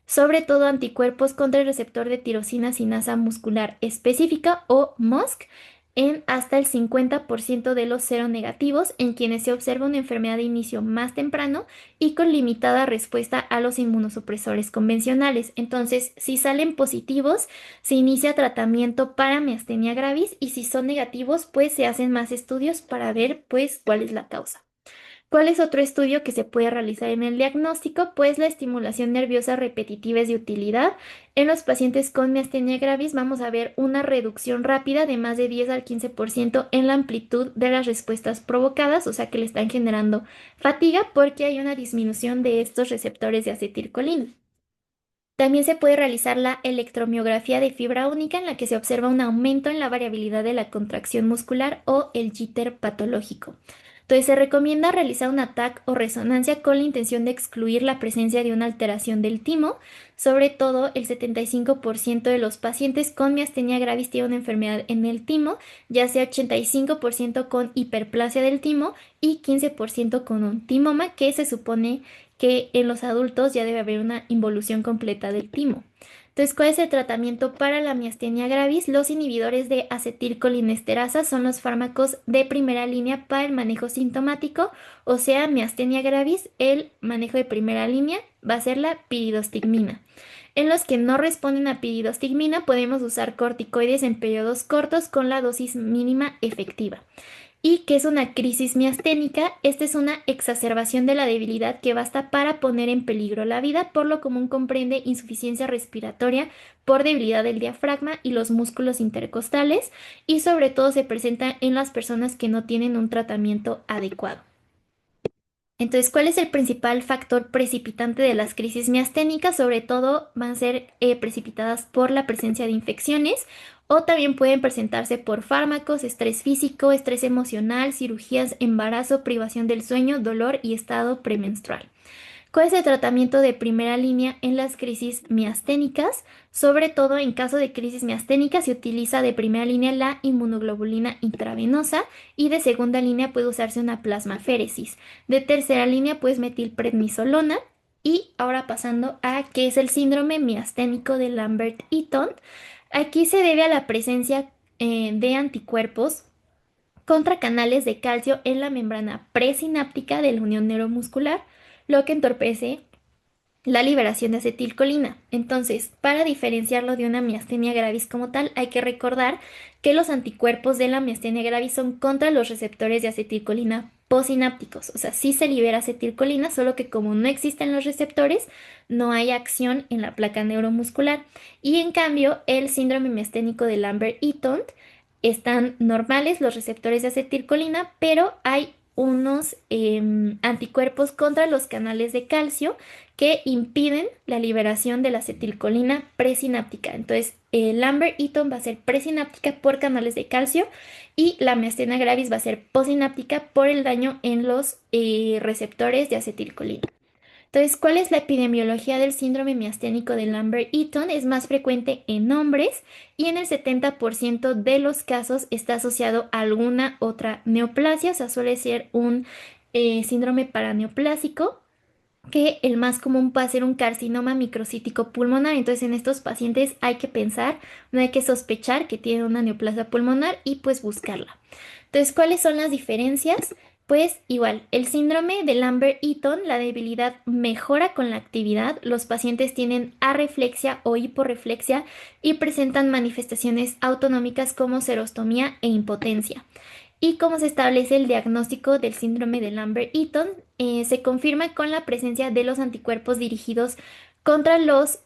Sobre todo anticuerpos contra el receptor de tirosina sinasa muscular específica o MuSK en hasta el 50% de los cero negativos en quienes se observa una enfermedad de inicio más temprano y con limitada respuesta a los inmunosupresores convencionales. Entonces, si salen positivos, se inicia tratamiento para miastenia gravis y si son negativos, pues se hacen más estudios para ver pues cuál es la causa. ¿Cuál es otro estudio que se puede realizar en el diagnóstico? Pues la estimulación nerviosa repetitiva es de utilidad. En los pacientes con miastenia gravis vamos a ver una reducción rápida de más de 10 al 15% en la amplitud de las respuestas provocadas, o sea que le están generando fatiga porque hay una disminución de estos receptores de acetilcolina. También se puede realizar la electromiografía de fibra única en la que se observa un aumento en la variabilidad de la contracción muscular o el jitter patológico. Entonces se recomienda realizar un TAC o resonancia con la intención de excluir la presencia de una alteración del timo. Sobre todo el 75% de los pacientes con miastenia gravis tienen una enfermedad en el timo, ya sea 85% con hiperplasia del timo y 15% con un timoma que se supone que en los adultos ya debe haber una involución completa del timo. Entonces, ¿cuál es el tratamiento para la miastenia gravis? Los inhibidores de acetilcolinesterasa son los fármacos de primera línea para el manejo sintomático, o sea, miastenia gravis, el manejo de primera línea va a ser la piridostigmina. En los que no responden a piridostigmina, podemos usar corticoides en periodos cortos con la dosis mínima efectiva. ¿Y qué es una crisis miasténica? Esta es una exacerbación de la debilidad que basta para poner en peligro la vida, por lo común comprende insuficiencia respiratoria por debilidad del diafragma y los músculos intercostales y sobre todo se presenta en las personas que no tienen un tratamiento adecuado. Entonces, ¿cuál es el principal factor precipitante de las crisis miasténicas? Sobre todo van a ser precipitadas por la presencia de infecciones o también pueden presentarse por fármacos, estrés físico, estrés emocional, cirugías, embarazo, privación del sueño, dolor y estado premenstrual. ¿Cuál es el tratamiento de primera línea en las crisis miasténicas? Sobre todo en caso de crisis miasténica se utiliza de primera línea la inmunoglobulina intravenosa y de segunda línea puede usarse una plasmaféresis. De tercera línea pues metilprednisolona. Y ahora pasando a qué es el síndrome miasténico de Lambert-Eaton. Aquí se debe a la presencia de anticuerpos contra canales de calcio en la membrana presináptica de la unión neuromuscular, lo que entorpece la liberación de acetilcolina. Entonces, para diferenciarlo de una miastenia gravis como tal, hay que recordar que los anticuerpos de la miastenia gravis son contra los receptores de acetilcolina posinápticos. O sea, sí se libera acetilcolina, solo que como no existen los receptores, no hay acción en la placa neuromuscular. Y en cambio, el síndrome miasténico de Lambert-Eaton están normales los receptores de acetilcolina, pero hay unos anticuerpos contra los canales de calcio que impiden la liberación de la acetilcolina presináptica. Entonces, el Lambert-Eaton va a ser presináptica por canales de calcio y la miastenia gravis va a ser posináptica por el daño en los receptores de acetilcolina. Entonces, ¿cuál es la epidemiología del síndrome miasténico de Lambert-Eaton? Es más frecuente en hombres y en el 70% de los casos está asociado a alguna otra neoplasia, o sea, suele ser un síndrome paraneoplásico, que el más común puede ser un carcinoma microcítico pulmonar. Entonces, en estos pacientes hay que pensar, no hay que sospechar que tienen una neoplasia pulmonar y pues buscarla. Entonces, ¿cuáles son las diferencias? Pues igual, el síndrome de Lambert-Eaton, la debilidad mejora con la actividad, los pacientes tienen arreflexia o hiporreflexia y presentan manifestaciones autonómicas como serostomía e impotencia. ¿Y cómo se establece el diagnóstico del síndrome de Lambert-Eaton? Se confirma con la presencia de los anticuerpos dirigidos contra los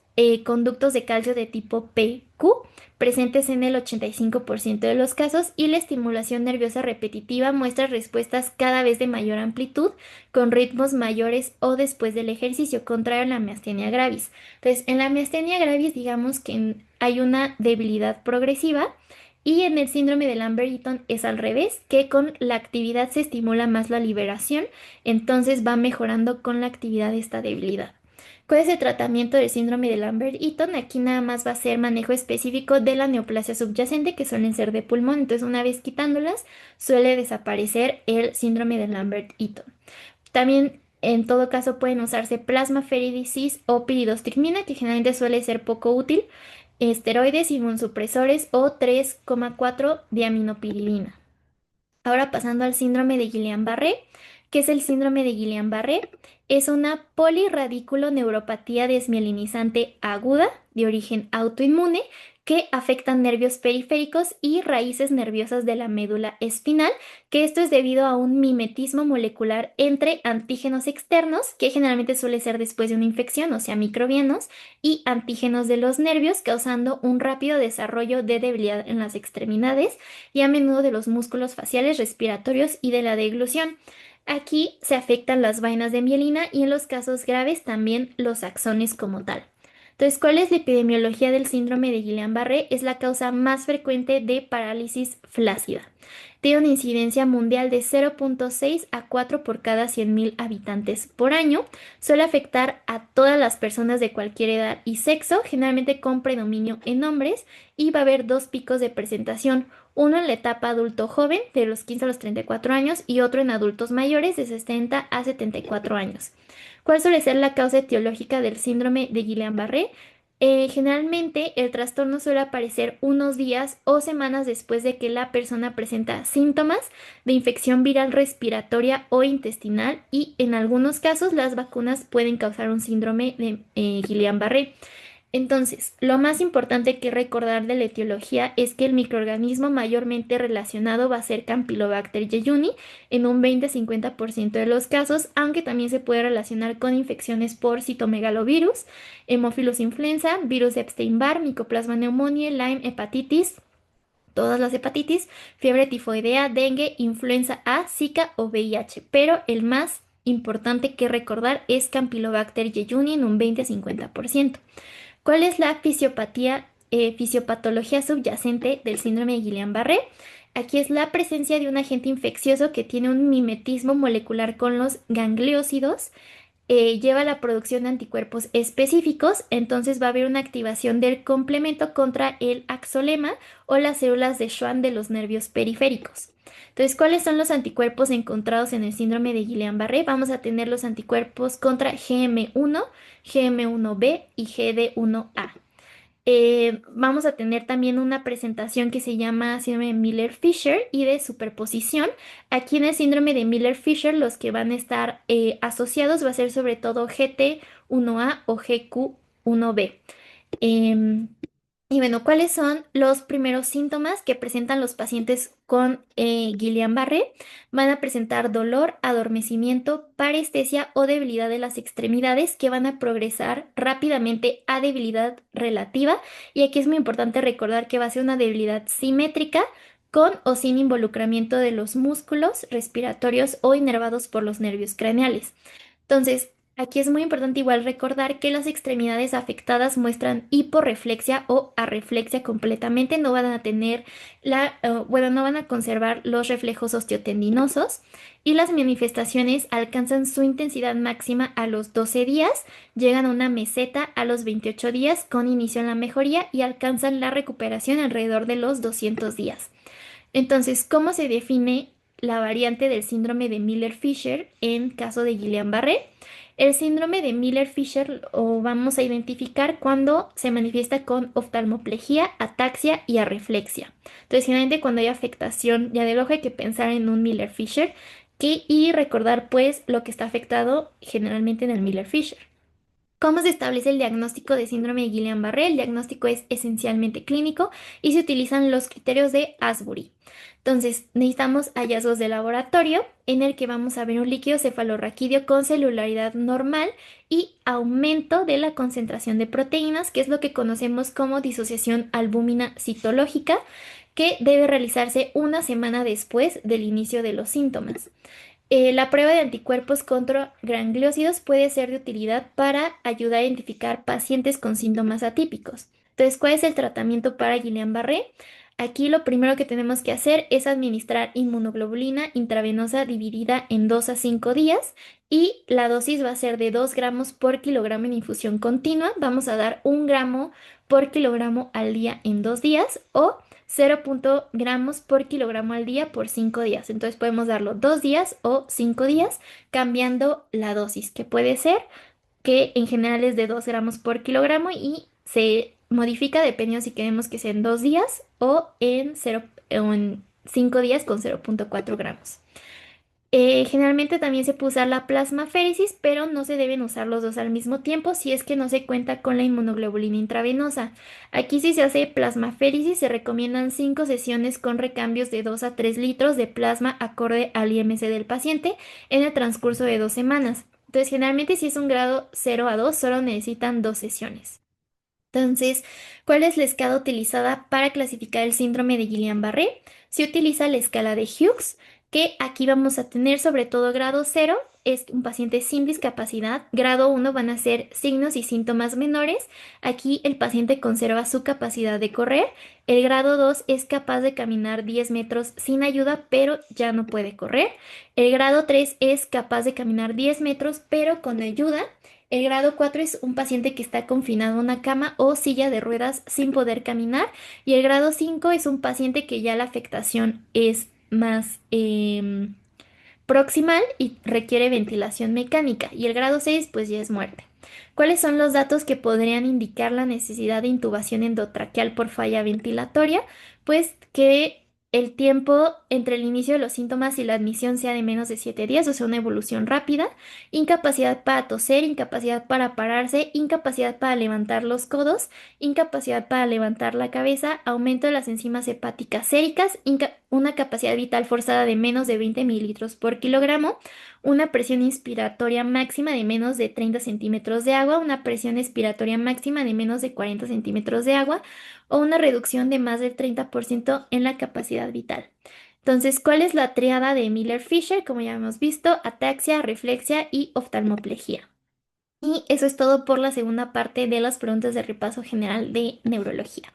conductos de calcio de tipo PQ, presentes en el 85% de los casos, y la estimulación nerviosa repetitiva muestra respuestas cada vez de mayor amplitud, con ritmos mayores o después del ejercicio, contrario a la miastenia gravis. Entonces, en la miastenia gravis, digamos que hay una debilidad progresiva. Y en el síndrome de Lambert-Eaton es al revés, que con la actividad se estimula más la liberación, entonces va mejorando con la actividad esta debilidad. ¿Cuál es el tratamiento del síndrome de Lambert-Eaton? Aquí nada más va a ser manejo específico de la neoplasia subyacente, que suelen ser de pulmón, entonces una vez quitándolas suele desaparecer el síndrome de Lambert-Eaton. También en todo caso pueden usarse plasmafericis o piridostricmina, que generalmente suele ser poco útil, esteroides, inmunosupresores o 3,4 diaminopirilina. Ahora pasando al síndrome de Guillain-Barré. ¿Qué es el síndrome de Guillain-Barré? Es una polirradiculoneuropatía desmielinizante aguda de origen autoinmune que afecta nervios periféricos y raíces nerviosas de la médula espinal, que esto es debido a un mimetismo molecular entre antígenos externos, que generalmente suele ser después de una infección, o sea, microbianos, y antígenos de los nervios, causando un rápido desarrollo de debilidad en las extremidades y a menudo de los músculos faciales, respiratorios y de la deglución. Aquí se afectan las vainas de mielina y en los casos graves también los axones como tal. Entonces, ¿cuál es la epidemiología del síndrome de Guillain-Barré? Es la causa más frecuente de parálisis flácida. Tiene una incidencia mundial de 0,6 a 4 por cada 100.000 habitantes por año. Suele afectar a todas las personas de cualquier edad y sexo, generalmente con predominio en hombres, y va a haber dos picos de presentación, uno en la etapa adulto joven, de los 15 a los 34 años, y otro en adultos mayores, de 60 a 74 años. ¿Cuál suele ser la causa etiológica del síndrome de Guillain-Barré? Generalmente el trastorno suele aparecer unos días o semanas después de que la persona presenta síntomas de infección viral respiratoria o intestinal, y en algunos casos las vacunas pueden causar un síndrome de Guillain-Barré. Entonces, lo más importante que recordar de la etiología es que el microorganismo mayormente relacionado va a ser Campylobacter jejuni en un 20-50% de los casos, aunque también se puede relacionar con infecciones por citomegalovirus, Haemophilus influenza, virus Epstein-Barr, Mycoplasma pneumoniae, Lyme, hepatitis, todas las hepatitis, fiebre tifoidea, dengue, influenza A, Zika o VIH. Pero el más importante que recordar es Campylobacter jejuni en un 20-50%. ¿Cuál es la fisiopatología subyacente del síndrome de Guillain-Barré? Aquí es la presencia de un agente infeccioso que tiene un mimetismo molecular con los gangliósidos, lleva a la producción de anticuerpos específicos, entonces va a haber una activación del complemento contra el axolema o las células de Schwann de los nervios periféricos. Entonces, ¿cuáles son los anticuerpos encontrados en el síndrome de Guillain-Barré? Vamos a tener los anticuerpos contra GM1, GM1B y GD1A. Vamos a tener también una presentación que se llama síndrome de Miller-Fisher y de superposición. Aquí en el síndrome de Miller-Fisher los que van a estar asociados va a ser sobre todo GT1A o GQ1B. Em, y bueno, ¿cuáles son los primeros síntomas que presentan los pacientes con Guillain-Barré? Van a presentar dolor, adormecimiento, parestesia o debilidad de las extremidades, que van a progresar rápidamente a debilidad relativa. Y aquí es muy importante recordar que va a ser una debilidad simétrica, con o sin involucramiento de los músculos respiratorios o inervados por los nervios craneales. Entonces, aquí es muy importante igual recordar que las extremidades afectadas muestran hiporreflexia o arreflexia completamente, no van a tener bueno, no van a conservar los reflejos osteotendinosos y las manifestaciones alcanzan su intensidad máxima a los 12 días, llegan a una meseta a los 28 días con inicio en la mejoría y alcanzan la recuperación alrededor de los 200 días. Entonces, ¿cómo se define la variante del síndrome de Miller-Fisher en caso de Guillain-Barré? El síndrome de Miller-Fisher lo vamos a identificar cuando se manifiesta con oftalmoplegia, ataxia y arreflexia. Entonces, generalmente cuando hay afectación ya del ojo hay que pensar en un Miller-Fisher y recordar pues lo que está afectado generalmente en el Miller-Fisher. ¿Cómo se establece el diagnóstico de síndrome de Guillain-Barré? El diagnóstico es esencialmente clínico y se utilizan los criterios de Asbury. Entonces, necesitamos hallazgos de laboratorio en el que vamos a ver un líquido cefalorraquídeo con celularidad normal y aumento de la concentración de proteínas, que es lo que conocemos como disociación albúmina citológica, que debe realizarse una semana después del inicio de los síntomas. La prueba de anticuerpos contra gangliósidos puede ser de utilidad para ayudar a identificar pacientes con síntomas atípicos. Entonces, ¿cuál es el tratamiento para Guillain-Barré? Aquí lo primero que tenemos que hacer es administrar inmunoglobulina intravenosa dividida en 2 a 5 días y la dosis va a ser de 2 gramos por kilogramo en infusión continua. Vamos a dar 1 gramo por kilogramo al día en 2 días o 0 gramos por kilogramo al día por 5 días. Entonces podemos darlo 2 días o 5 días cambiando la dosis, que puede ser que en general es de 2 gramos por kilogramo y se modifica dependiendo si queremos que sea en 2 días o en 5 días con 0,4 gramos. Generalmente también se puede usar la plasmaféresis, pero no se deben usar los dos al mismo tiempo si es que no se cuenta con la inmunoglobulina intravenosa. Aquí si se hace plasmaféresis se recomiendan 5 sesiones con recambios de 2 a 3 litros de plasma acorde al IMC del paciente en el transcurso de 2 semanas. Entonces generalmente si es un grado 0 a 2 solo necesitan 2 sesiones. Entonces, ¿cuál es la escala utilizada para clasificar el síndrome de Guillain-Barré? Se utiliza la escala de Hughes, que aquí vamos a tener sobre todo grado 0, es un paciente sin discapacidad. Grado 1 van a ser signos y síntomas menores. Aquí el paciente conserva su capacidad de correr. El grado 2 es capaz de caminar 10 metros sin ayuda, pero ya no puede correr. El grado 3 es capaz de caminar 10 metros, pero con ayuda. El grado 4 es un paciente que está confinado a una cama o silla de ruedas sin poder caminar. Y el grado 5 es un paciente que ya la afectación es más proximal y requiere ventilación mecánica. Y el grado 6 pues ya es muerte. ¿Cuáles son los datos que podrían indicar la necesidad de intubación endotraqueal por falla ventilatoria? Pues que el tiempo entre el inicio de los síntomas y la admisión sea de menos de 7 días, o sea, una evolución rápida, incapacidad para toser, incapacidad para pararse, incapacidad para levantar los codos, incapacidad para levantar la cabeza, aumento de las enzimas hepáticas séricas, una capacidad vital forzada de menos de 20 mililitros por kilogramo, una presión inspiratoria máxima de menos de 30 centímetros de agua, una presión expiratoria máxima de menos de 40 centímetros de agua o una reducción de más del 30% en la capacidad vital. Entonces, ¿cuál es la triada de Miller-Fisher? Como ya hemos visto, ataxia, reflexia y oftalmoplegia. Y eso es todo por la segunda parte de las preguntas de repaso general de neurología.